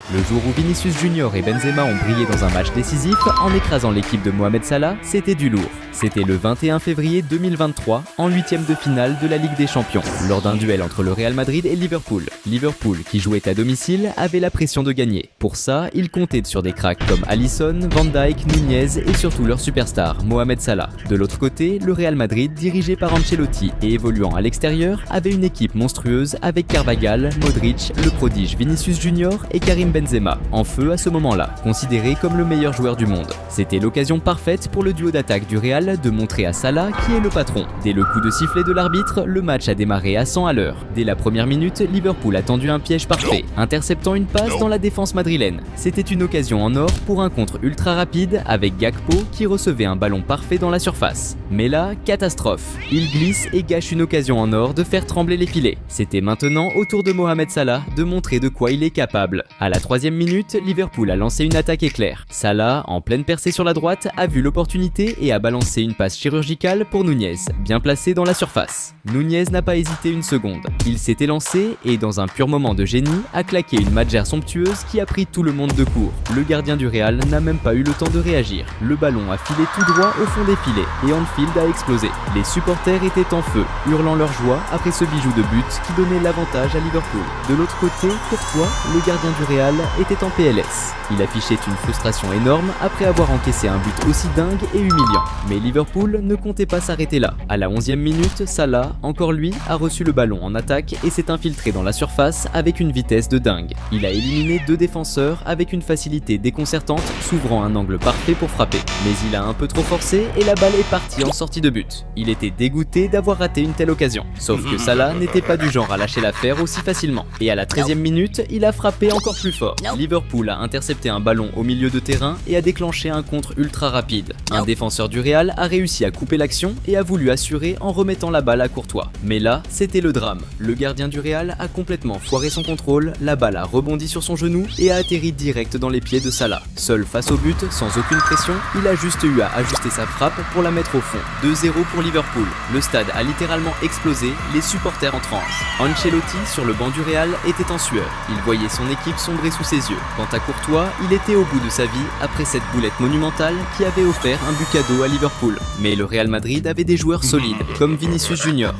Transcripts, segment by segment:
Le jour où Vinicius Junior et Benzema ont brillé dans un match décisif en écrasant l'équipe de Mohamed Salah, c'était du lourd. C'était le 21 février 2023, en 8e de finale de la Ligue des Champions, lors d'un duel entre le Real Madrid et Liverpool. Liverpool, qui jouait à domicile, avait la pression de gagner. Pour ça, ils comptaient sur des cracks comme Alisson, Van Dijk, Nunez et surtout leur superstar, Mohamed Salah. De l'autre côté, le Real Madrid, dirigé par Ancelotti et évoluant à l'extérieur, avait une équipe monstrueuse avec Carvajal, Modric, le prodige Vinicius Junior et Karim Benzema, en feu à ce moment-là, considéré comme le meilleur joueur du monde. C'était l'occasion parfaite pour le duo d'attaque du Real de montrer à Salah qui est le patron. Dès le coup de sifflet de l'arbitre, le match a démarré à 100 à l'heure. Dès la première minute, Liverpool a tendu un piège parfait, interceptant une passe dans la défense madrilène. C'était une occasion en or pour un contre ultra rapide avec Gakpo qui recevait un ballon parfait dans la surface. Mais là, catastrophe. Il glisse et gâche une occasion en or de faire trembler les filets. C'était maintenant au tour de Mohamed Salah de montrer de quoi il est capable. À la 3e minute, Liverpool a lancé une attaque éclair. Salah, en pleine percée sur la droite, a vu l'opportunité et a balancé une passe chirurgicale pour Nunez, bien placée dans la surface. Nunez n'a pas hésité une seconde. Il s'est élancé et, dans un pur moment de génie, a claqué une magère somptueuse qui a pris tout le monde de court. Le gardien du Real n'a même pas eu le temps de réagir. Le ballon a filé tout droit au fond des filets et Anfield a explosé. Les supporters étaient en feu, hurlant leur joie après ce bijou de but qui donnait l'avantage à Liverpool. De l'autre côté, Courtois, le gardien du Real, était en PLS. Il affichait une frustration énorme après avoir encaissé un but aussi dingue et humiliant. Mais Liverpool ne comptait pas s'arrêter là. À la 11e minute, Salah, encore lui, a reçu le ballon en attaque et s'est infiltré dans la surface avec une vitesse de dingue. Il a éliminé 2 défenseurs avec une facilité déconcertante, s'ouvrant un angle parfait pour frapper. Mais il a un peu trop forcé et la balle est partie en sortie de but. Il était dégoûté d'avoir raté une telle occasion. Sauf que Salah n'était pas du genre à lâcher l'affaire aussi facilement. Et à la 13e minute, il a frappé encore plus fort. Liverpool a intercepté un ballon au milieu de terrain et a déclenché un contre ultra rapide. Un défenseur du Real a réussi à couper l'action et a voulu assurer en remettant la balle à Courtois. Mais là, c'était le drame. Le gardien du Real a complètement foiré son contrôle, la balle a rebondi sur son genou et a atterri direct dans les pieds de Salah. Seul face au but, sans aucune pression, il a juste eu à ajuster sa frappe pour la mettre au fond. 2-0 pour Liverpool. Le stade a littéralement explosé, les supporters en transe. Ancelotti, sur le banc du Real, était en sueur. Il voyait son équipe sombrer sous ses yeux. Quant à Courtois, il était au bout de sa vie après cette boulette monumentale qui avait offert un but cadeau à Liverpool. Mais le Real Madrid avait des joueurs solides, comme Vinicius Junior.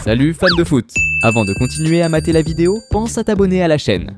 Salut fans de foot! Avant de continuer à mater la vidéo, pense à t'abonner à la chaîne.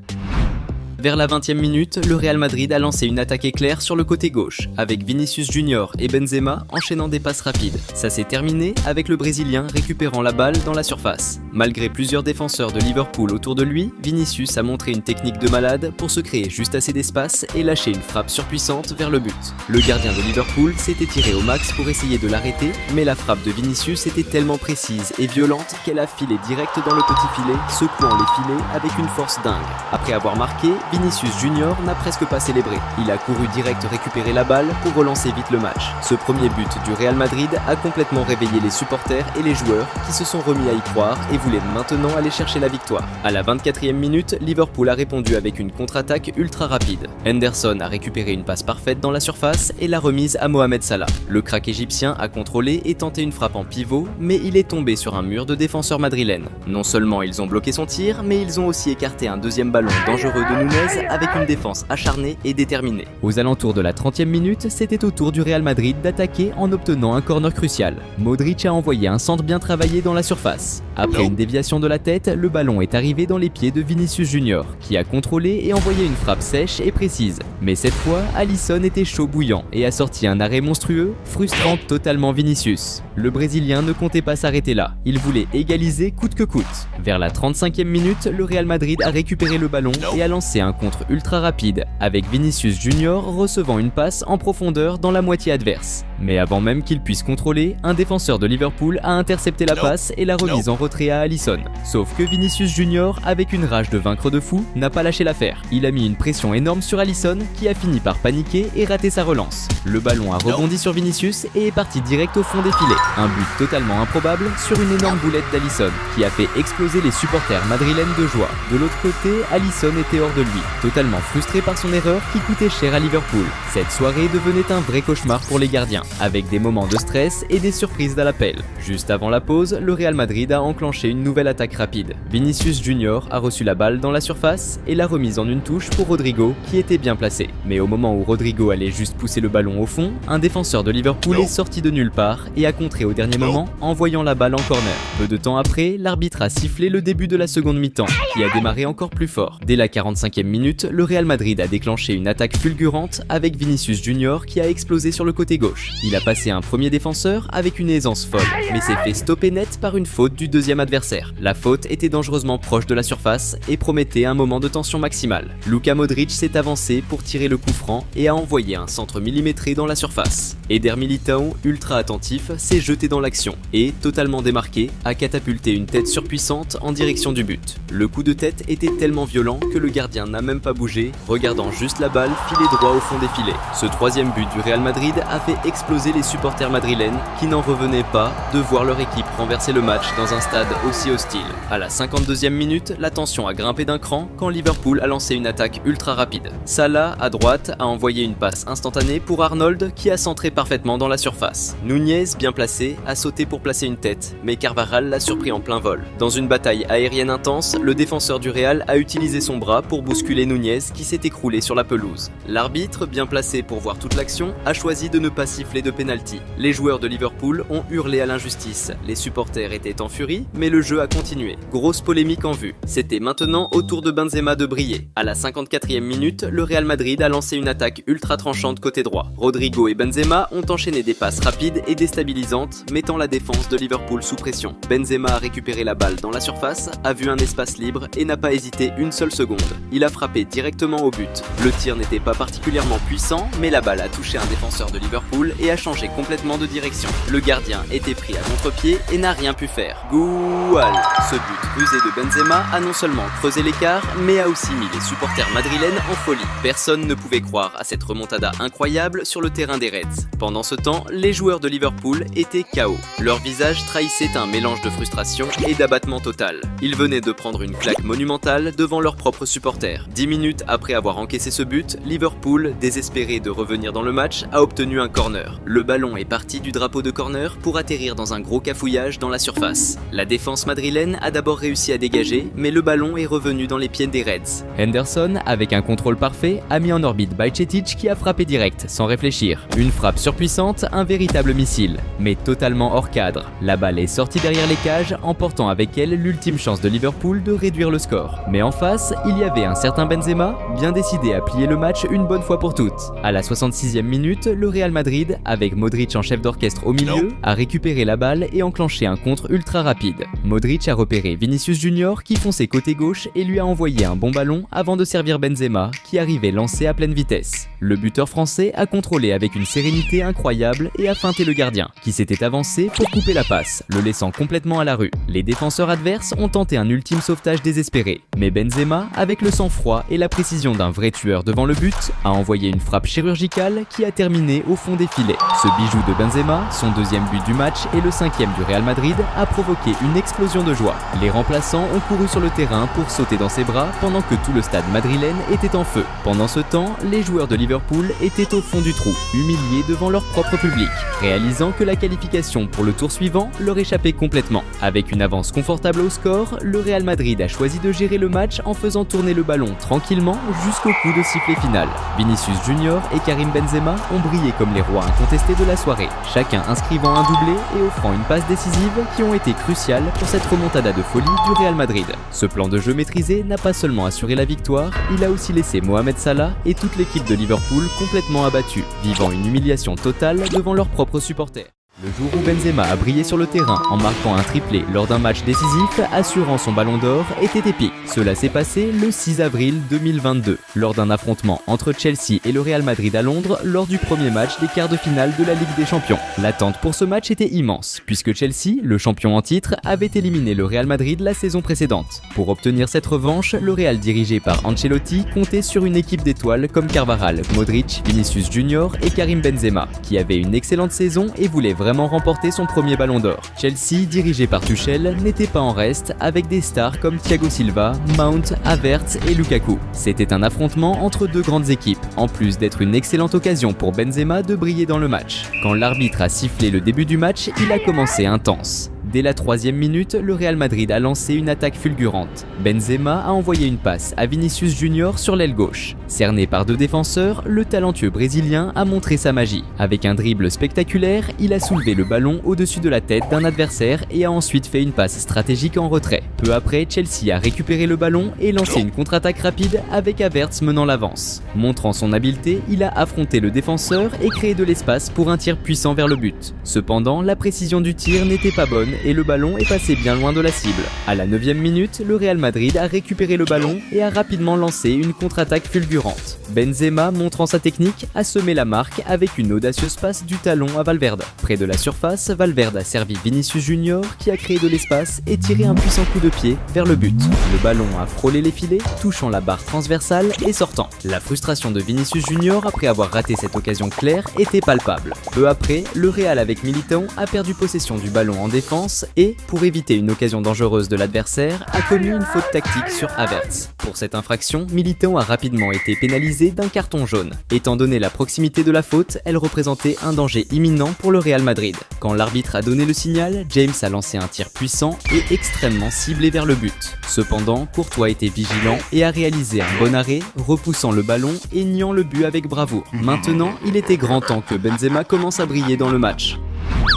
Vers la 20e minute, le Real Madrid a lancé une attaque éclair sur le côté gauche, avec Vinicius Junior et Benzema enchaînant des passes rapides. Ça s'est terminé avec le Brésilien récupérant la balle dans la surface. Malgré plusieurs défenseurs de Liverpool autour de lui, Vinicius a montré une technique de malade pour se créer juste assez d'espace et lâcher une frappe surpuissante vers le but. Le gardien de Liverpool s'était tiré au max pour essayer de l'arrêter, mais la frappe de Vinicius était tellement précise et violente qu'elle a filé direct dans le petit filet, secouant les filets avec une force dingue. Après avoir marqué, Vinicius Junior n'a presque pas célébré. Il a couru direct récupérer la balle pour relancer vite le match. Ce premier but du Real Madrid a complètement réveillé les supporters et les joueurs qui se sont remis à y croire et voulaient maintenant aller chercher la victoire. À la 24e minute, Liverpool a répondu avec une contre-attaque ultra rapide. Henderson a récupéré une passe parfaite dans la surface et l'a remise à Mohamed Salah. Le crack égyptien a contrôlé et tenté une frappe en pivot, mais il est tombé sur un mur de défenseurs madrilènes. Non seulement ils ont bloqué son tir, mais ils ont aussi écarté un deuxième ballon dangereux de Nunez avec une défense acharnée et déterminée. Aux alentours de la 30e minute, c'était au tour du Real Madrid d'attaquer en obtenant un corner crucial. Modric a envoyé un centre bien travaillé dans la surface. Après une déviation de la tête, le ballon est arrivé dans les pieds de Vinicius Junior, qui a contrôlé et envoyé une frappe sèche et précise. Mais cette fois, Alisson était chaud bouillant et a sorti un arrêt monstrueux, frustrant totalement Vinicius. Le Brésilien ne comptait pas s'arrêter là. Il voulait égaliser coûte que coûte. Vers la 35e minute, le Real Madrid a récupéré le ballon et a lancé un contre ultra rapide, avec Vinicius Junior recevant une passe en profondeur dans la moitié adverse. Mais avant même qu'il puisse contrôler, un défenseur de Liverpool a intercepté la passe et l'a remise en retrait à Alisson. Sauf que Vinicius Junior, avec une rage de vaincre de fou, n'a pas lâché l'affaire. Il a mis une pression énorme sur Alisson qui a fini par paniquer et rater sa relance. Le ballon a rebondi sur Vinicius et est parti direct au fond des filets. Un but totalement improbable sur une énorme boulette d'Alisson qui a fait exploser les supporters madrilènes de joie. De l'autre côté, Alisson était hors de lui, totalement frustré par son erreur qui coûtait cher à Liverpool. Cette soirée devenait un vrai cauchemar pour les gardiens, avec des moments de stress et des surprises à l'appel. Juste avant la pause, le Real Madrid a enclenché une nouvelle attaque rapide. Vinicius Junior a reçu la balle dans la surface et l'a remise en une touche pour Rodrigo qui était bien placé. Mais au moment où Rodrigo allait juste pousser le ballon au fond, un défenseur de Liverpool est sorti de nulle part et a contré au dernier moment en envoyant la balle en corner. Peu de temps après, l'arbitre a sifflé le début de la seconde mi-temps qui a démarré encore plus fort. Dès la 45e minute, le Real Madrid a déclenché une attaque fulgurante avec Vinicius Junior qui a explosé sur le côté gauche. Il a passé un premier défenseur avec une aisance folle, mais s'est fait stopper net par une faute du deuxième adversaire. La faute était dangereusement proche de la surface et promettait un moment de tension maximale. Luka Modric s'est avancé pour tirer le coup franc et a envoyé un centre millimétré dans la surface. Eder Militão, ultra attentif, s'est jeté dans l'action et, totalement démarqué, a catapulté une tête surpuissante en direction du but. Le coup de tête était tellement violent que le gardien n'a même pas bougé, regardant juste la balle filer droit au fond des filets. Ce troisième but du Real Madrid a fait exploser les supporters madrilènes qui n'en revenaient pas de voir leur équipe renverser le match dans un stade aussi hostile. À la 52e minute, la tension a grimpé d'un cran quand Liverpool a lancé une attaque ultra rapide. Salah, à droite, a envoyé une passe instantanée pour Arnold qui a centré parfaitement dans la surface. Nunez, bien placé, a sauté pour placer une tête, mais Carvajal l'a surpris en plein vol. Dans une bataille aérienne intense, le défenseur du Real a utilisé son bras pour bousculer Nunez qui s'est écroulé sur la pelouse. L'arbitre, bien placé pour voir toute l'action, a choisi de ne pas siffler de pénalty. Les joueurs de Liverpool ont hurlé à l'injustice. Les supporters étaient en furie, mais le jeu a continué. Grosse polémique en vue. C'était maintenant au tour de Benzema de briller. À la 54e minute, le Real Madrid a lancé une attaque ultra tranchante côté droit. Rodrigo et Benzema ont enchaîné des passes rapides et déstabilisantes, mettant la défense de Liverpool sous pression. Benzema a récupéré la balle dans la surface, a vu un espace libre et n'a pas hésité une seule seconde. Il a frappé directement au but. Le tir n'était pas particulièrement puissant, mais la balle a touché un défenseur de Liverpool et a changé complètement de direction. Le gardien était pris à contre-pied et n'a rien pu faire. Goual! Ce but rusé de Benzema a non seulement creusé l'écart, mais a aussi mis les supporters madrilènes en folie. Personne ne pouvait croire à cette remontada incroyable sur le terrain des Reds. Pendant ce temps, les joueurs de Liverpool étaient KO. Leur visage trahissait un mélange de frustration et d'abattement total. Ils venaient de prendre une claque monumentale devant leurs propres supporters. 10 minutes après avoir encaissé ce but, Liverpool, désespéré de revenir dans le match, a obtenu un corner. Le ballon est parti du drapeau de corner pour atterrir dans un gros cafouillage dans la surface. La défense madrilène a d'abord réussi à dégager, mais le ballon est revenu dans les pieds des Reds. Henderson, avec un contrôle parfait, a mis en orbite Bajcetic qui a frappé direct, sans réfléchir. Une frappe surpuissante, un véritable missile, mais totalement hors cadre. La balle est sortie derrière les cages, emportant avec elle l'ultime chance de Liverpool de réduire le score. Mais en face, il y avait un certain Benzema, bien décidé à plier le match une bonne fois pour toutes. À la 66e minute, le Real Madrid, avec Modric en chef d'orchestre au milieu, a récupéré la balle et enclenché un contre ultra rapide. Modric a repéré Vinicius Junior qui fonçait côté gauche et lui a envoyé un bon ballon avant de servir Benzema qui arrivait lancé à pleine vitesse. Le buteur français a contrôlé avec une sérénité incroyable et a feinté le gardien qui s'était avancé pour couper la passe, le laissant complètement à la rue. Les défenseurs adverses ont tenté un ultime sauvetage désespéré, mais Benzema, avec le sang-froid et la précision d'un vrai tueur devant le but, a envoyé une frappe chirurgicale qui a terminé au fond des filets. Ce bijou de Benzema, son deuxième but du match et le 5e du Real Madrid, a provoqué une explosion de joie. Les remplaçants ont couru sur le terrain pour sauter dans ses bras pendant que tout le stade madrilène était en feu. Pendant ce temps, les joueurs de Liverpool étaient au fond du trou, humiliés devant leur propre public, réalisant que la qualification pour le tour suivant leur échappait complètement. Avec une avance confortable au score, le Real Madrid a choisi de gérer le match en faisant tourner le ballon tranquillement jusqu'au coup de sifflet final. Vinicius Junior et Karim Benzema ont brillé comme les rois incontestés de la soirée, chacun inscrivant un doublé et offrant une passe décisive qui ont été cruciales pour cette remontada de folie du Real Madrid. Ce plan de jeu maîtrisé n'a pas seulement assuré la victoire, il a aussi laissé Mohamed Salah et toute l'équipe de Liverpool complètement abattus, vivant une humiliation totale devant leurs propres supporters. Le jour où Benzema a brillé sur le terrain en marquant un triplé lors d'un match décisif assurant son ballon d'or était épique. Cela s'est passé le 6 avril 2022, lors d'un affrontement entre Chelsea et le Real Madrid à Londres lors du premier match des quarts de finale de la Ligue des Champions. L'attente pour ce match était immense, puisque Chelsea, le champion en titre, avait éliminé le Real Madrid la saison précédente. Pour obtenir cette revanche, le Real dirigé par Ancelotti comptait sur une équipe d'étoiles comme Carvajal, Modric, Vinicius Junior et Karim Benzema, qui avaient une excellente saison et voulaient vraiment remporter son premier ballon d'or. Chelsea, dirigé par Tuchel, n'était pas en reste avec des stars comme Thiago Silva, Mount, Havertz et Lukaku. C'était un affrontement entre deux grandes équipes, en plus d'être une excellente occasion pour Benzema de briller dans le match. Quand l'arbitre a sifflé le début du match, il a commencé intense. Dès la 3e minute, le Real Madrid a lancé une attaque fulgurante. Benzema a envoyé une passe à Vinicius Junior sur l'aile gauche. Cerné par deux défenseurs, le talentueux Brésilien a montré sa magie. Avec un dribble spectaculaire, il a soulevé le ballon au-dessus de la tête d'un adversaire et a ensuite fait une passe stratégique en retrait. Peu après, Chelsea a récupéré le ballon et lancé une contre-attaque rapide avec Havertz menant l'avance. Montrant son habileté, il a affronté le défenseur et créé de l'espace pour un tir puissant vers le but. Cependant, la précision du tir n'était pas bonne et le ballon est passé bien loin de la cible. À la 9e minute, le Real Madrid a récupéré le ballon et a rapidement lancé une contre-attaque fulgurante. Benzema, montrant sa technique, a semé la marque avec une audacieuse passe du talon à Valverde. Près de la surface, Valverde a servi Vinicius Junior qui a créé de l'espace et tiré un puissant coup de pied vers le but. Le ballon a frôlé les filets, touchant la barre transversale et sortant. La frustration de Vinicius Junior après avoir raté cette occasion claire était palpable. Peu après, le Real avec Militão a perdu possession du ballon en défense et, pour éviter une occasion dangereuse de l'adversaire, a commis une faute tactique sur Havertz. Pour cette infraction, Militão a rapidement été pénalisé d'un carton jaune. Étant donné la proximité de la faute, elle représentait un danger imminent pour le Real Madrid. Quand l'arbitre a donné le signal, James a lancé un tir puissant et extrêmement ciblé vers le but. Cependant, Courtois était vigilant et a réalisé un bon arrêt, repoussant le ballon et niant le but avec bravoure. Maintenant, il était grand temps que Benzema commence à briller dans le match.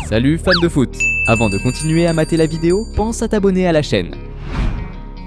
Salut fans de foot! Avant de continuer à mater la vidéo, pense à t'abonner à la chaîne.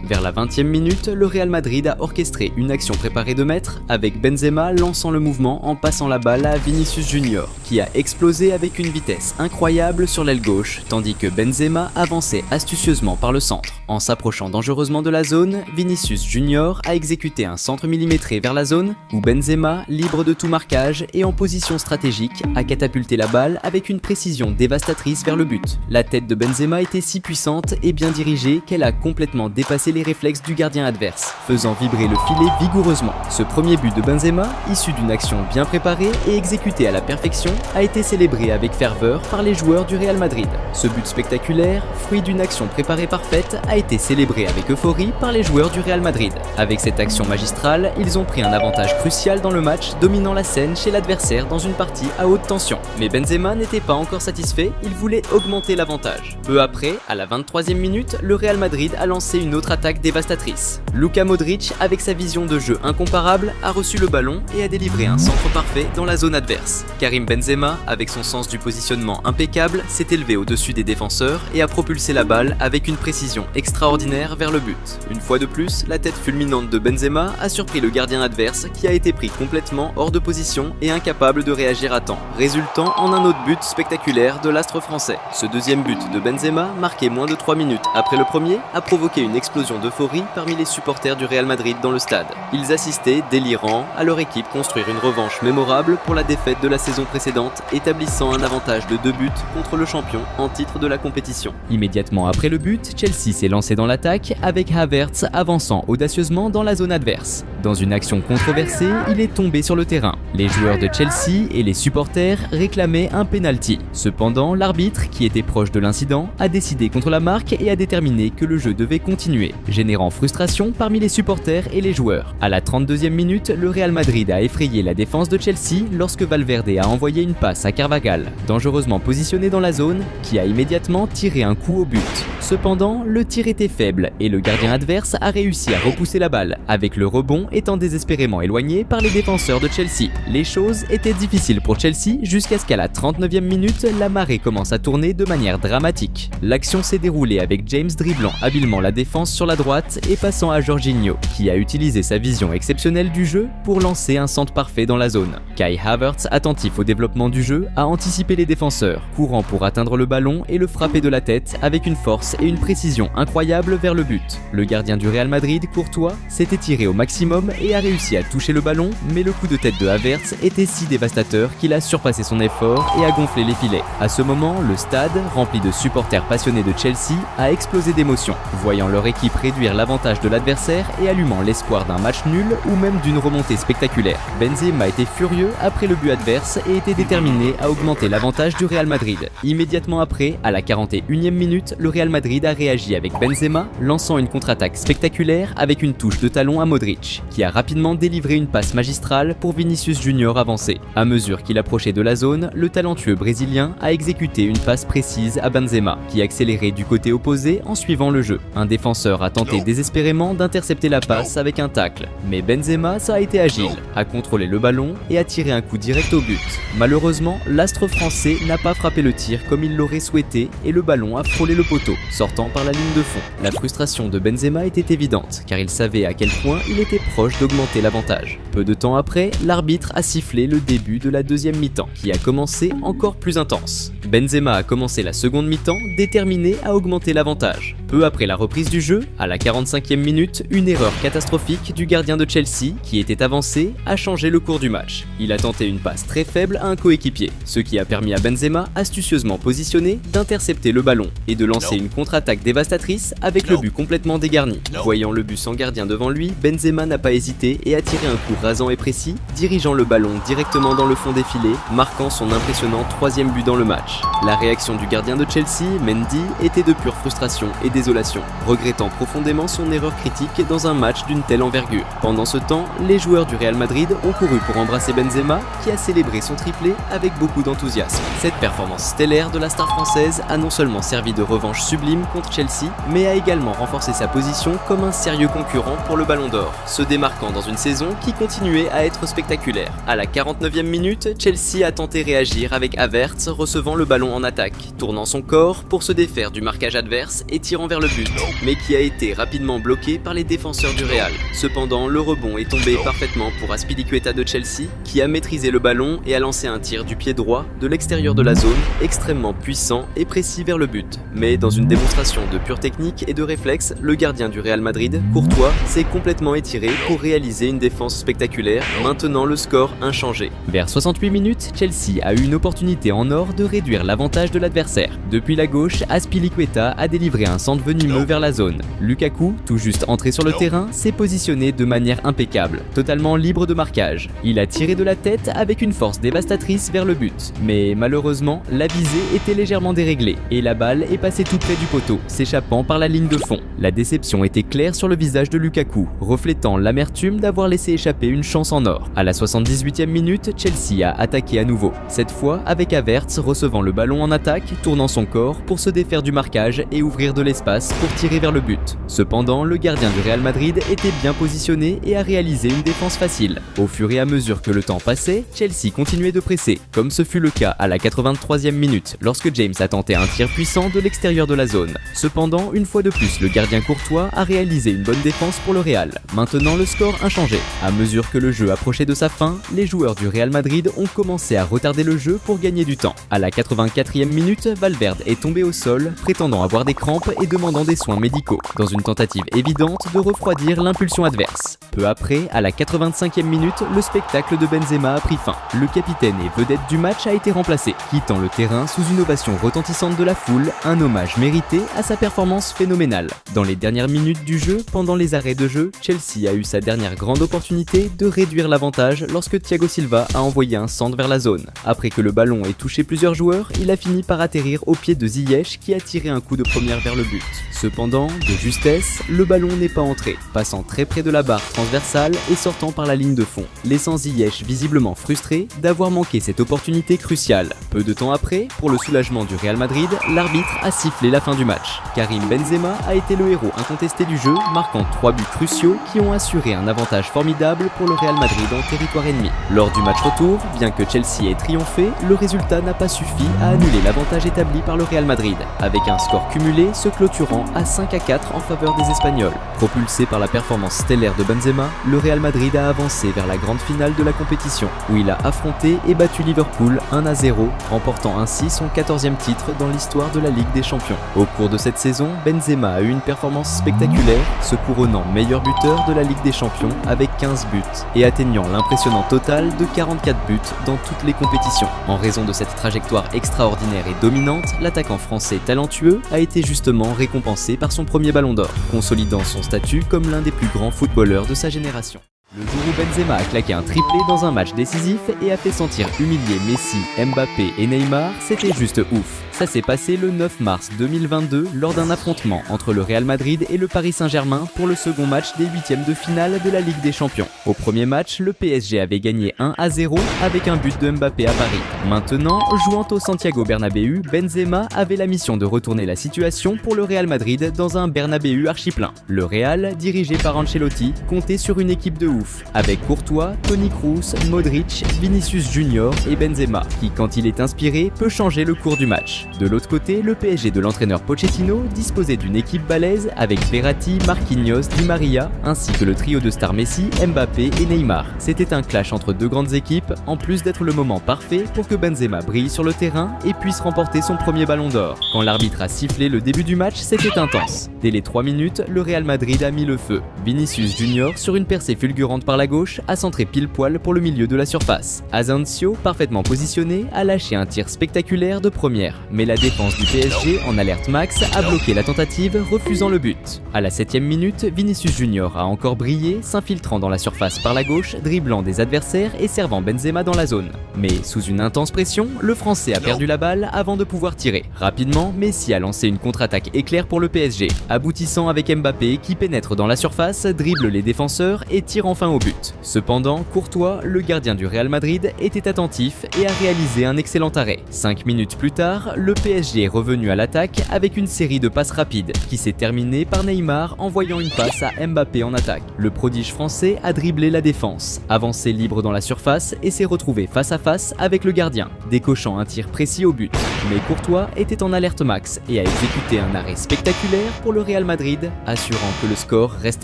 Vers la 20e minute, le Real Madrid a orchestré une action préparée de maître avec Benzema lançant le mouvement en passant la balle à Vinicius Junior qui a explosé avec une vitesse incroyable sur l'aile gauche tandis que Benzema avançait astucieusement par le centre. En s'approchant dangereusement de la zone, Vinicius Junior a exécuté un centre millimétré vers la zone où Benzema, libre de tout marquage et en position stratégique, a catapulté la balle avec une précision dévastatrice vers le but. La tête de Benzema était si puissante et bien dirigée qu'elle a complètement dépassé les réflexes du gardien adverse, faisant vibrer le filet vigoureusement. Ce premier but de Benzema, issu d'une action bien préparée et exécutée à la perfection, a été célébré avec ferveur par les joueurs du Real Madrid. Ce but spectaculaire, fruit d'une action préparée parfaite, a été célébré avec euphorie par les joueurs du Real Madrid. Avec cette action magistrale, ils ont pris un avantage crucial dans le match, dominant la scène chez l'adversaire dans une partie à haute tension. Mais Benzema n'était pas encore satisfait, il voulait augmenter l'avantage. Peu après, à la 23e minute, le Real Madrid a lancé une autre attaque dévastatrice. Luka Modric, avec sa vision de jeu incomparable, a reçu le ballon et a délivré un centre parfait dans la zone adverse. Karim Benzema, avec son sens du positionnement impeccable, s'est élevé au-dessus des défenseurs et a propulsé la balle avec une précision extraordinaire vers le but. Une fois de plus, la tête fulminante de Benzema a surpris le gardien adverse qui a été pris complètement hors de position et incapable de réagir à temps, résultant en un autre but spectaculaire de l'astre français. Ce deuxième but de Benzema, marqué moins de 3 minutes après le premier, a provoqué une explosion d'euphorie parmi les supporters du Real Madrid dans le stade. Ils assistaient, délirants, à leur équipe construire une revanche mémorable pour la défaite de la saison précédente, établissant un avantage de 2 buts contre le champion en titre de la compétition. Immédiatement après le but, Chelsea s'est lancé dans l'attaque avec Havertz avançant audacieusement dans la zone adverse. Dans une action controversée, il est tombé sur le terrain. Les joueurs de Chelsea et les supporters réclamaient un penalty. Cependant, l'arbitre, qui était proche de l'incident, a décidé contre la marque et a déterminé que le jeu devait continuer, générant frustration parmi les supporters et les joueurs. À la 32e minute, le Real Madrid a effrayé la défense de Chelsea lorsque Valverde a envoyé une passe à Carvajal, dangereusement positionné dans la zone, qui a immédiatement tiré un coup au but. Cependant, le tir était faible et le gardien adverse a réussi à repousser la balle, avec le rebond étant désespérément éloigné par les défenseurs de Chelsea. Les choses étaient difficiles pour Chelsea jusqu'à ce qu'à la 39e minute, la marée commence à tourner de manière dramatique. L'action s'est déroulée avec James dribblant habilement la défense sur sur la droite et passant à Jorginho, qui a utilisé sa vision exceptionnelle du jeu pour lancer un centre parfait dans la zone. Kai Havertz, attentif au développement du jeu, a anticipé les défenseurs, courant pour atteindre le ballon et le frapper de la tête avec une force et une précision incroyables vers le but. Le gardien du Real Madrid, Courtois, s'est étiré au maximum et a réussi à toucher le ballon, mais le coup de tête de Havertz était si dévastateur qu'il a surpassé son effort et a gonflé les filets. À ce moment, le stade, rempli de supporters passionnés de Chelsea, a explosé d'émotion, voyant leur équipe réduire l'avantage de l'adversaire et allumant l'espoir d'un match nul ou même d'une remontée spectaculaire. Benzema était furieux après le but adverse et était déterminé à augmenter l'avantage du Real Madrid. Immédiatement après, à la 41e minute, le Real Madrid a réagi avec Benzema, lançant une contre-attaque spectaculaire avec une touche de talon à Modric, qui a rapidement délivré une passe magistrale pour Vinicius Junior avancé. À mesure qu'il approchait de la zone, le talentueux brésilien a exécuté une passe précise à Benzema, qui accélérait du côté opposé en suivant le jeu. Un défenseur a tenté désespérément d'intercepter la passe avec un tacle, mais Benzema a été agile, a contrôlé le ballon et a tiré un coup direct au but. Malheureusement, l'astre français n'a pas frappé le tir comme il l'aurait souhaité et le ballon a frôlé le poteau, sortant par la ligne de fond. La frustration de Benzema était évidente, car il savait à quel point il était proche d'augmenter l'avantage. Peu de temps après, l'arbitre a sifflé le début de la deuxième mi-temps, qui a commencé encore plus intense. Benzema a commencé la seconde mi-temps déterminé à augmenter l'avantage. Peu après la reprise du jeu, à la 45e minute, une erreur catastrophique du gardien de Chelsea, qui était avancé, a changé le cours du match. Il a tenté une passe très faible à un coéquipier, ce qui a permis à Benzema, astucieusement positionné, d'intercepter le ballon et de lancer une contre-attaque dévastatrice avec le but complètement dégarni. Voyant le but sans gardien devant lui, Benzema n'a pas hésité et a tiré un coup rasant et précis, dirigeant le ballon directement dans le fond des filets, marquant son impressionnant 3e but dans le match. La réaction du gardien de Chelsea, Mendy, était de pure frustration et désolation, regrettant profondément son erreur critique dans un match d'une telle envergure. Pendant ce temps, les joueurs du Real Madrid ont couru pour embrasser Benzema, qui a célébré son triplé avec beaucoup d'enthousiasme. Cette performance stellaire de la star française a non seulement servi de revanche sublime contre Chelsea, mais a également renforcé sa position comme un sérieux concurrent pour le Ballon d'Or, se démarquant dans une saison qui continuait à être spectaculaire. À la 49e minute, Chelsea a tenté réagir avec Havertz recevant le ballon en attaque, tournant son corps pour se défaire du marquage adverse et tirant vers le but, mais qui a été rapidement bloqué par les défenseurs du Real. Cependant, le rebond est tombé parfaitement pour Azpilicueta de Chelsea, qui a maîtrisé le ballon et a lancé un tir du pied droit de l'extérieur de la zone, extrêmement puissant et précis vers le but. Mais dans une démonstration de pure technique et de réflexe, le gardien du Real Madrid, Courtois, s'est complètement étiré pour réaliser une défense spectaculaire, maintenant le score inchangé. Vers 68 minutes, Chelsea a eu une opportunité en or de réduire l'avantage de l'adversaire. Depuis la gauche, Azpilicueta a délivré un centre venimeux vers la zone. Lukaku, tout juste entré sur le terrain, s'est positionné de manière impeccable, totalement libre de marquage. Il a tiré de la tête avec une force dévastatrice vers le but, mais malheureusement, la visée était légèrement déréglée et la balle est passée tout près du poteau, s'échappant par la ligne de fond. La déception était claire sur le visage de Lukaku, reflétant l'amertume d'avoir laissé échapper une chance en or. À la 78e minute, Chelsea a attaqué à nouveau, cette fois avec Havertz recevant le ballon en attaque, tournant son corps pour se défaire du marquage et ouvrir de l'espace pour tirer vers le but. Cependant, le gardien du Real Madrid était bien positionné et a réalisé une défense facile. Au fur et à mesure que le temps passait, Chelsea continuait de presser, comme ce fut le cas à la 83e minute lorsque James a tenté un tir puissant de l'extérieur de la zone. Cependant, une fois de plus, le gardien Courtois a réalisé une bonne défense pour le Real, maintenant le score inchangé. À mesure que le jeu approchait de sa fin, les joueurs du Real Madrid ont commencé à retarder le jeu pour gagner du temps. À la 84e minute, Valverde est tombé au sol, prétendant avoir des crampes et demandant des soins médicaux, dans une tentative évidente de refroidir l'impulsion adverse. Peu après, à la 85e minute, le spectacle de Benzema a pris fin. Le capitaine et vedette du match a été remplacé, quittant le terrain sous une ovation retentissante de la foule, un hommage mérité à sa performance phénoménale. Dans les dernières minutes du jeu, pendant les arrêts de jeu, Chelsea a eu sa dernière grande opportunité de réduire l'avantage lorsque Thiago Silva a envoyé un centre vers la zone. Après que le ballon ait touché plusieurs joueurs, il a fini par atterrir au pied de Ziyech qui a tiré un coup de première vers le but. Cependant, de justesse, le ballon n'est pas entré, passant très près de la barre transversale et sortant par la ligne de fond, laissant Ziyech visiblement frustré d'avoir manqué cette opportunité cruciale. Peu de temps après, pour le soulagement du Real Madrid, l'arbitre a sifflé la fin du match. Karim Benzema a été le héros incontesté du jeu, marquant 3 buts cruciaux qui ont assuré un avantage formidable pour le Real Madrid en territoire ennemi. Lors du match retour, bien que Chelsea ait triomphé, le résultat n'a pas suffi a annulé l'avantage établi par le Real Madrid, avec un score cumulé se clôturant à 5-4 en faveur des Espagnols. Propulsé par la performance stellaire de Benzema, le Real Madrid a avancé vers la grande finale de la compétition, où il a affronté et battu Liverpool 1-0, remportant ainsi son 14e titre dans l'histoire de la Ligue des Champions. Au cours de cette saison, Benzema a eu une performance spectaculaire, se couronnant meilleur buteur de la Ligue des Champions avec 15 buts et atteignant l'impressionnant total de 44 buts dans toutes les compétitions. En raison de cette trajectoire extraordinaire et dominante, l'attaquant français talentueux a été justement récompensé par son premier ballon d'or, consolidant son statut comme l'un des plus grands footballeurs de sa génération. Le jour où Benzema a claqué un triplé dans un match décisif et a fait sentir humilié Messi, Mbappé et Neymar, c'était juste ouf. Ça s'est passé le 9 mars 2022 lors d'un affrontement entre le Real Madrid et le Paris Saint-Germain pour le second match des huitièmes de finale de la Ligue des Champions. Au premier match, le PSG avait gagné 1-0 avec un but de Mbappé à Paris. Maintenant, jouant au Santiago Bernabéu, Benzema avait la mission de retourner la situation pour le Real Madrid dans un Bernabéu archi-plein. Le Real, dirigé par Ancelotti, comptait sur une équipe de ouf, avec Courtois, Toni Kroos, Modric, Vinicius Junior et Benzema, qui quand il est inspiré peut changer le cours du match. De l'autre côté, le PSG de l'entraîneur Pochettino disposait d'une équipe balèze avec Verratti, Marquinhos, Di Maria, ainsi que le trio de stars Messi, Mbappé et Neymar. C'était un clash entre deux grandes équipes, en plus d'être le moment parfait pour que Benzema brille sur le terrain et puisse remporter son premier ballon d'or. Quand l'arbitre a sifflé le début du match, c'était intense. Dès les 3 minutes, le Real Madrid a mis le feu. Vinicius Junior, sur une percée fulgurante par la gauche, a centré pile poil pour le milieu de la surface. Asensio, parfaitement positionné, a lâché un tir spectaculaire de première. Mais la défense du PSG, en alerte max, a bloqué la tentative, refusant le but. À la 7e minute, Vinicius Junior a encore brillé, s'infiltrant dans la surface par la gauche, dribblant des adversaires et servant Benzema dans la zone. Mais sous une intense pression, le Français a perdu la balle avant de pouvoir tirer. Rapidement, Messi a lancé une contre-attaque éclair pour le PSG, aboutissant avec Mbappé qui pénètre dans la surface, dribble les défenseurs et tire enfin au but. Cependant, Courtois, le gardien du Real Madrid, était attentif et a réalisé un excellent arrêt. 5 minutes plus tard, le PSG est revenu à l'attaque avec une série de passes rapides qui s'est terminée par Neymar envoyant une passe à Mbappé en attaque. Le prodige français a dribblé la défense, avancé libre dans la surface et s'est retrouvé face à face avec le gardien, décochant un tir précis au but. Mais Courtois était en alerte max et a exécuté un arrêt spectaculaire pour le Real Madrid, assurant que le score reste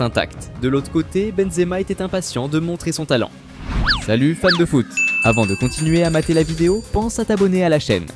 intact. De l'autre côté, Benzema était impatient de montrer son talent. Salut fans de foot! Avant de continuer à mater la vidéo, pense à t'abonner à la chaîne.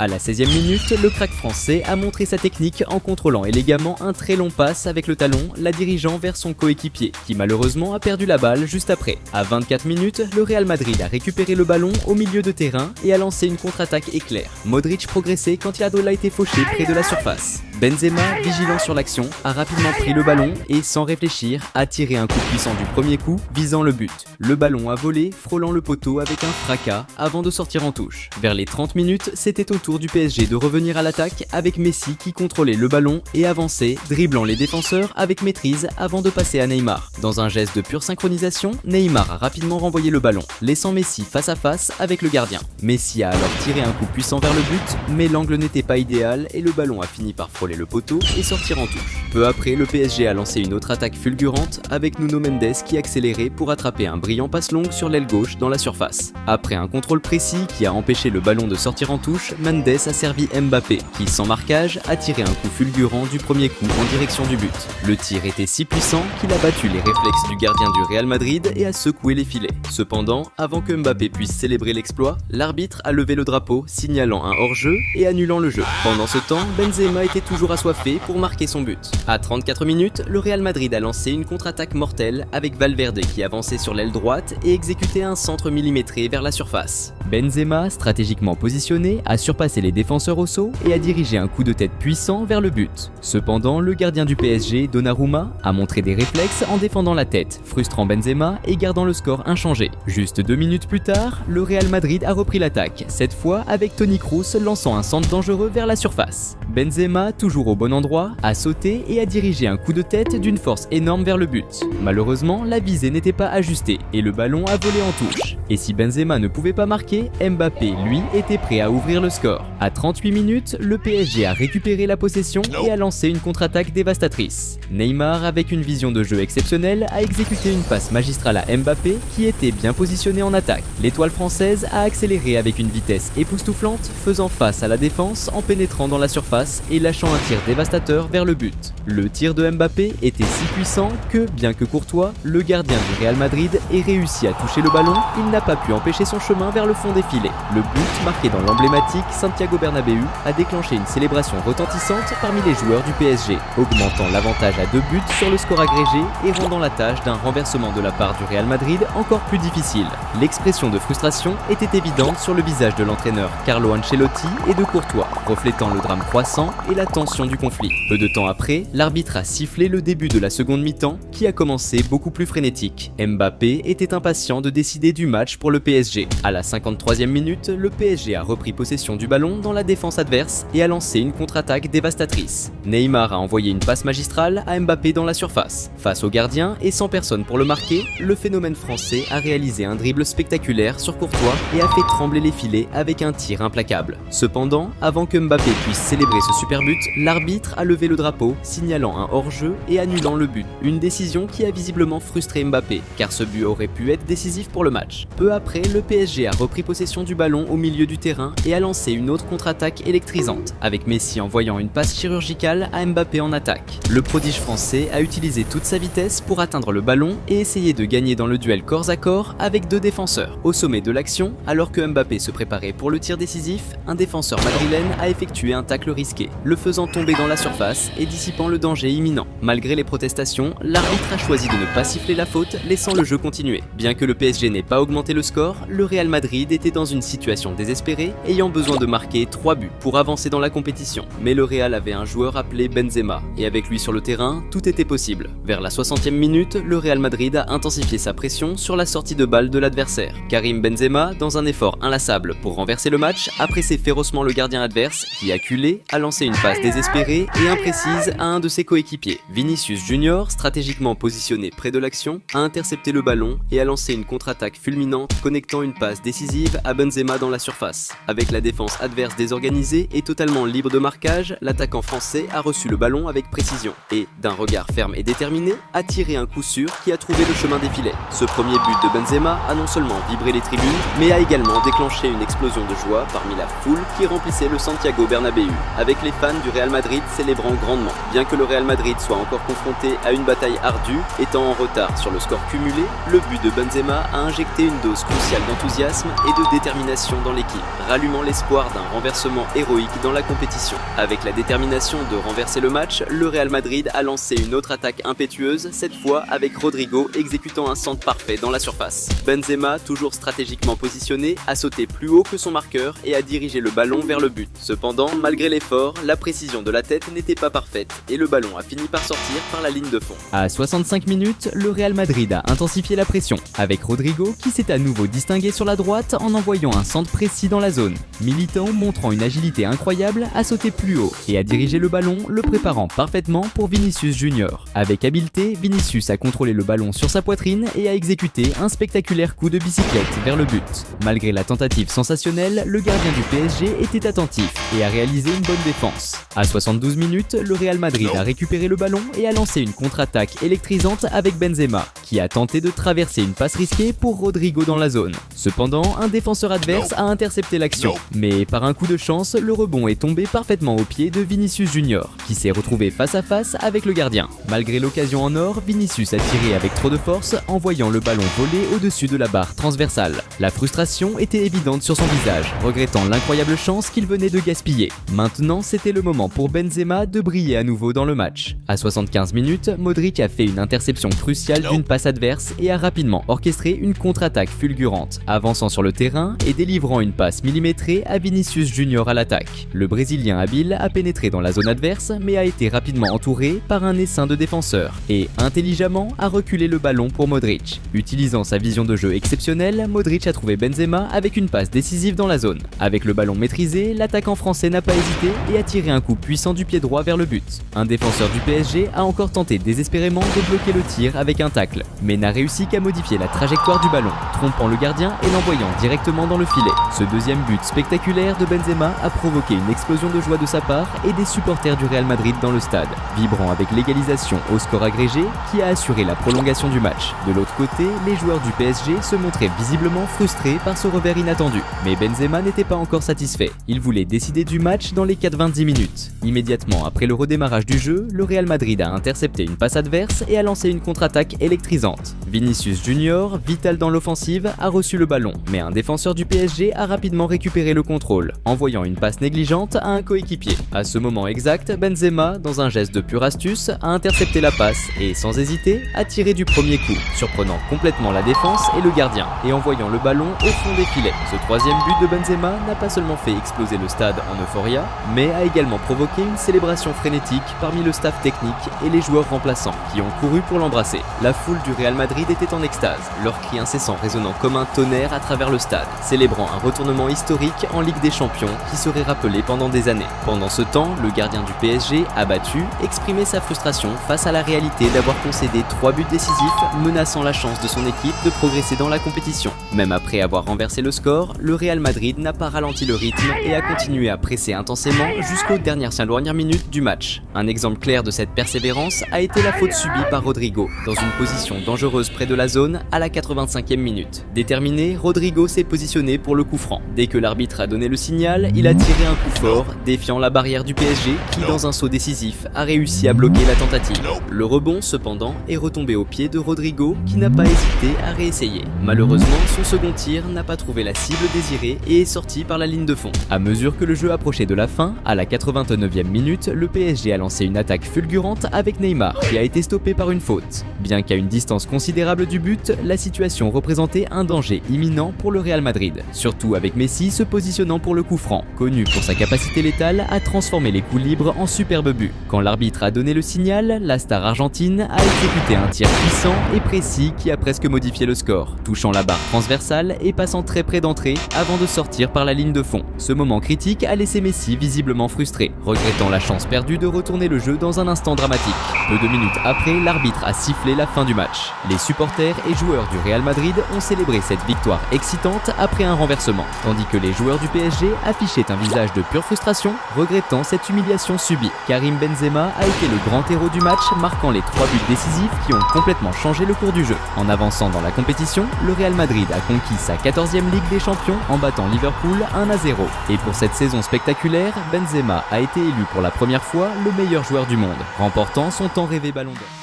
À la 16e minute, le crack français a montré sa technique en contrôlant élégamment un très long passe avec le talon, la dirigeant vers son coéquipier, qui malheureusement a perdu la balle juste après. À 24 minutes, le Real Madrid a récupéré le ballon au milieu de terrain et a lancé une contre-attaque éclair. Modric progressait quand Iadola a été fauché près de la surface. Benzema, vigilant sur l'action, a rapidement pris le ballon et, sans réfléchir, a tiré un coup puissant du premier coup, visant le but. Le ballon a volé, frôlant le poteau avec un fracas avant de sortir en touche. Vers les 30 minutes, c'était au tour du PSG de revenir à l'attaque avec Messi qui contrôlait le ballon et avançait, dribblant les défenseurs avec maîtrise avant de passer à Neymar. Dans un geste de pure synchronisation, Neymar a rapidement renvoyé le ballon, laissant Messi face à face avec le gardien. Messi a alors tiré un coup puissant vers le but, mais l'angle n'était pas idéal et le ballon a fini par frôler le poteau et sortir en touche. Peu après, le PSG a lancé une autre attaque fulgurante avec Nuno Mendes qui accélérait pour attraper un brillant passe longue sur l'aile gauche dans la surface. Après un contrôle précis qui a empêché le ballon de sortir en touche, Mendes a servi Mbappé qui, sans marquage, a tiré un coup fulgurant du premier coup en direction du but. Le tir était si puissant qu'il a battu les réflexes du gardien du Real Madrid et a secoué les filets. Cependant, avant que Mbappé puisse célébrer l'exploit, l'arbitre a levé le drapeau, signalant un hors-jeu et annulant le jeu. Pendant ce temps, Benzema était toujours assoiffé pour marquer son but. À 34 minutes, le Real Madrid a lancé une contre-attaque mortelle avec Valverde qui avançait sur l'aile droite et exécutait un centre millimétré vers la surface. Benzema, stratégiquement positionné, a surpassé les défenseurs au saut et a dirigé un coup de tête puissant vers le but. Cependant, le gardien du PSG, Donnarumma, a montré des réflexes en défendant la tête, frustrant Benzema et gardant le score inchangé. Juste 2 minutes plus tard, le Real Madrid a repris l'attaque, cette fois avec Toni Kroos lançant un centre dangereux vers la surface. Benzema, toujours au bon endroit, a sauté et a dirigé un coup de tête d'une force énorme vers le but. Malheureusement, la visée n'était pas ajustée et le ballon a volé en touche. Et si Benzema ne pouvait pas marquer, Mbappé, lui, était prêt à ouvrir le score. À 38 minutes, le PSG a récupéré la possession et a lancé une contre-attaque dévastatrice. Neymar, avec une vision de jeu exceptionnelle, a exécuté une passe magistrale à Mbappé qui était bien positionné en attaque. L'étoile française a accéléré avec une vitesse époustouflante, faisant face à la défense en pénétrant dans la surface et lâchant un tir dévastateur vers le but. Le tir de Mbappé était si puissant que, bien que courtois, le gardien du Real Madrid ait réussi à toucher le ballon, il n'a pas pu empêcher son chemin vers le fond des filets. Le but, marqué dans l'emblématique Santiago Bernabéu, a déclenché une célébration retentissante parmi les joueurs du PSG, augmentant l'avantage à 2 buts sur le score agrégé et rendant la tâche d'un renversement de la part du Real Madrid encore plus difficile. L'expression de frustration était évidente sur le visage de l'entraîneur Carlo Ancelotti et de Courtois, reflétant le drame croissant et la tension du conflit. Peu de temps après, l'arbitre a sifflé le début de la seconde mi-temps qui a commencé beaucoup plus frénétique. Mbappé était impatient de décider du match pour le PSG. À la 53e minute, le PSG a repris possession du ballon dans la défense adverse et a lancé une contre-attaque dévastatrice. Neymar a envoyé une passe magistrale à Mbappé dans la surface. Face au gardien et sans personne pour le marquer, le phénomène français a réalisé un dribble spectaculaire sur Courtois et a fait trembler les filets avec un tir implacable. Cependant, avant que Mbappé puisse célébrer ce super but, l'arbitre a levé le drapeau, signalant un hors-jeu et annulant le but. Une décision qui a visiblement frustré Mbappé, car ce but aurait pu être décisif pour le match. Peu après, le PSG a repris possession du ballon au milieu du terrain et a lancé une autre contre-attaque électrisante, avec Messi envoyant une passe chirurgicale à Mbappé en attaque. Le prodige français a utilisé toute sa vitesse pour atteindre le ballon et essayer de gagner dans le duel corps à corps avec 2 défenseurs. Au sommet de l'action, alors que Mbappé se préparait pour le tir décisif, un défenseur madrilène a effectué un tacle risqué, le faisant tomber dans la surface et dissipant le danger imminent. Malgré les protestations, l'arbitre a choisi de ne pas siffler la faute, laissant le jeu continuer. Bien que le PSG n'ait pas augmenté le score, le Real Madrid était dans une situation désespérée, ayant besoin de marquer 3 buts pour avancer dans la compétition. Mais le Real avait un joueur appelé Benzema, et avec lui sur le terrain, tout était possible. Vers la 60e minute, le Real Madrid a intensifié sa pression sur la sortie de balle de l'adversaire. Karim Benzema, dans un effort inlassable pour renverser le match, a pressé férocement le gardien adverse, qui, acculé, a lancé une passe désespérée et imprécise à un de ses coéquipiers. Vinicius Junior, stratégiquement positionné près de l'action, a intercepté le ballon et a lancé une contre-attaque fulminante connectant une passe décisive à Benzema dans la surface. Avec la défense adverse désorganisée et totalement libre de marquage, l'attaquant français a reçu le ballon avec précision et, d'un regard ferme et déterminé, a tiré un coup sûr qui a trouvé le chemin des filets. Ce premier but de Benzema a non seulement vibré les tribunes, mais a également déclenché une explosion de joie parmi la foule qui remplissait le Santiago Bernabéu, avec les fans du Real Madrid célébrant grandement. Bien que le Real Madrid soit encore confronté à une bataille ardue, étant en retard sur le score cumulé, le but de Benzema a injecté une dose cruciale d'enthousiasme et de détermination dans l'équipe, rallumant l'espoir d'un renversement héroïque dans la compétition. Avec la détermination de renverser le match, le Real Madrid a lancé une autre attaque impétueuse, cette fois avec Rodrigo exécutant un centre parfait dans la surface. Benzema, toujours stratégiquement positionné, a sauté plus haut que son marqueur et a dirigé le ballon vers le but. Cependant, malgré l'effort, la précision de la tête n'était pas parfaite et le ballon a fini par sortir par la ligne de fond. À 65 minutes, le Real Madrid a intensifié la pression, avec Rodrigo qui s'est à nouveau distingué sur la droite en envoyant un centre précis dans la zone. Militão, montrant une agilité incroyable, a sauté plus haut et a dirigé le ballon, le préparant parfaitement pour Vinicius Junior. Avec habileté, Vinicius a contrôlé le ballon sur sa poitrine et a exécuté un spectaculaire coup de bicyclette vers le but. Malgré la tentative sensationnelle, le gardien du PSG était attentif et a réalisé une bonne défense. À 72 minutes, le Real Madrid a récupéré le ballon et a lancé une contre-attaque électrisante avec Benzema, qui a tenté de traverser une passe risquée pour Rodrigo dans la zone. Cependant, un défenseur adverse a intercepté l'action, mais par un coup de chance, le rebond est tombé parfaitement au pied de Vinicius Junior, qui s'est retrouvé face à face avec le gardien. Malgré l'occasion en or, Vinicius a tiré avec trop de force, envoyant le ballon voler au-dessus de la barre transversale. La frustration était évidente sur son visage, regrettant l'incroyable chance qu'il venait de gaspiller. Maintenant, c'était le moment pour Benzema de briller à nouveau dans le match. À 75 minutes, Modric a fait une interception cruciale d'une passe adverse et a rapidement orchestré une contre-attaque fulgurante, avançant sur le terrain et délivrant une passe millimétrée à Vinicius Junior à l'attaque. Le Brésilien habile a pénétré dans la zone adverse mais a été rapidement entouré par un essaim de défenseurs et, intelligemment, a reculé le ballon pour Modric. Utilisant sa vision de jeu exceptionnelle, Modric a trouvé Benzema avec une passe décisive dans la zone. Avec le ballon maîtrisé, l'attaquant français n'a pas hésité et a tiré un coup puissant du pied droit vers le but. Un défenseur du PSG PSG a encore tenté désespérément de bloquer le tir avec un tacle, mais n'a réussi qu'à modifier la trajectoire du ballon, trompant le gardien et l'envoyant directement dans le filet. Ce deuxième but spectaculaire de Benzema a provoqué une explosion de joie de sa part et des supporters du Real Madrid dans le stade, vibrant avec l'égalisation au score agrégé qui a assuré la prolongation du match. De l'autre côté, les joueurs du PSG se montraient visiblement frustrés par ce revers inattendu. Mais Benzema n'était pas encore satisfait. Il voulait décider du match dans les 90 minutes. Immédiatement après le redémarrage du jeu, le Real Madrid a intercepté une passe adverse et a lancé une contre-attaque électrisante. Vinicius Junior, vital dans l'offensive, a reçu le ballon, mais un défenseur du PSG a rapidement récupéré le contrôle, envoyant une passe négligente à un coéquipier. À ce moment exact, Benzema, dans un geste de pure astuce, a intercepté la passe et, sans hésiter, a tiré du premier coup, surprenant complètement la défense et le gardien, et envoyant le ballon au fond des filets. Ce troisième but de Benzema n'a pas seulement fait exploser le stade en euphoria, mais a également provoqué une célébration frénétique parmi le staff technique et les joueurs remplaçants, qui ont couru pour l'embrasser. La foule du Real Madrid était en extase, leurs cris incessants résonnant comme un tonnerre à travers le stade, célébrant un retournement historique en Ligue des Champions qui serait rappelé pendant des années. Pendant ce temps, le gardien du PSG, abattu, exprimait sa frustration face à la réalité d'avoir concédé 3 buts décisifs, menaçant la chance de son équipe de progresser dans la compétition. Même après avoir renversé le score, le Real Madrid n'a pas ralenti le rythme et a continué à presser intensément jusqu'aux dernières minutes du match. Un exemple clair de cette persévérance a été la faute subie par Rodrigo, dans une position dangereuse près de la zone à la 85e minute. Déterminé, Rodrigo s'est positionné pour le coup franc. Dès que l'arbitre a donné le signal, il a tiré un coup fort, défiant la barrière du PSG qui, dans un saut décisif, a réussi à bloquer la tentative. Le rebond, cependant, est retombé aux pieds de Rodrigo qui n'a pas hésité à réessayer. Malheureusement, son second tir n'a pas trouvé la cible désirée et est sorti par la ligne de fond. À mesure que le jeu approchait de la fin, à la 89e minute, le PSG a lancé une attaque fulgurante avec Neymar, qui a été stoppé par une faute. Bien qu'à une distance considérable du but, la situation représentait un danger imminent pour le Real Madrid, surtout avec Messi se positionnant pour le coup franc, connu pour sa capacité létale à transformer les coups libres en superbes buts. Quand l'arbitre a donné le signal, la star argentine a exécuté un tir puissant et précis qui a presque modifié le score, touchant la barre transversale et passant très près d'entrée avant de sortir par la ligne de fond. Ce moment critique a laissé Messi visiblement frustré, regrettant la chance perdue de retourner le jeu dans un instant dramatique. Peu de minutes après, l'arbitre a sifflé la fin du match. Les supporters et joueurs du Real Madrid ont célébré cette victoire excitante après un renversement, tandis que les joueurs du PSG affichaient un visage de pure frustration, regrettant cette humiliation subie. Karim Benzema a été le grand héros du match, marquant les 3 buts décisifs qui ont complètement changé le cours du jeu. En avançant dans la compétition, le Real Madrid a conquis sa 14e Ligue des Champions en battant Liverpool 1-0. Et pour cette saison spectaculaire, Benzema a été élu pour la première fois le meilleur joueur du monde, remportant son tant rêvé Ballon d'Or.